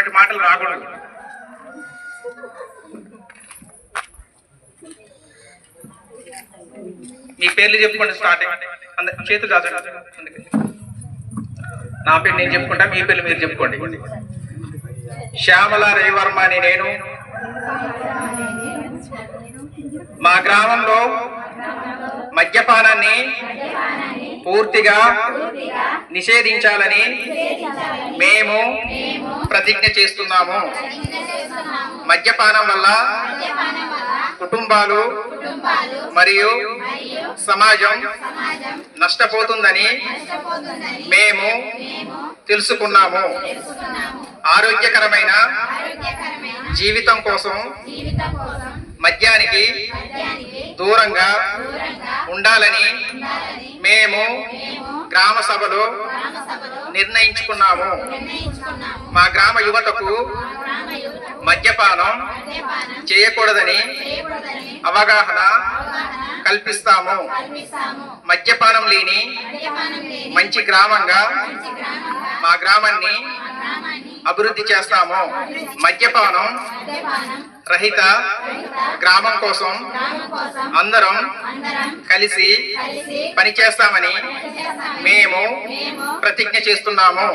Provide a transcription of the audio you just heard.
అటువంటి మాటలు రాకూడదు. మీ పేర్లు చెప్పుకోండి. స్టార్టింగ్ చేతులు కాదండి. నా పేరు నేను చెప్పుకుంటా, మీ పేర్లు మీరు చెప్పుకోండి. శ్యామల రవివర్మ అని నేను మా గ్రామంలో మద్యపానాన్ని పూర్తిగా నిషేధించాలని మేము ప్రతిజ్ఞ చేస్తున్నాము. మద్యపానం వల్ల కుటుంబాలు మరియు సమాజం నష్టపోతుందని మేము తెలుసుకున్నాము. ఆరోగ్యకరమైన జీవితం కోసం మద్యానికి దూరంగా ఉండాలని మేము గ్రామ సభలో నిర్ణయించుకున్నాము. మా గ్రామ యువతకు మద్యపానం చేయకూడదని అవగాహన కల్పిస్తాము. మద్యపానం లేని మంచి గ్రామంగా మా గ్రామాన్ని అభివృద్ధి చేస్తాము. మద్యపానం రహిత గ్రామం కోసం అందరం కలిసి పనిచేస్తామని మేము ప్రతిజ్ఞ చేస్తున్నాము.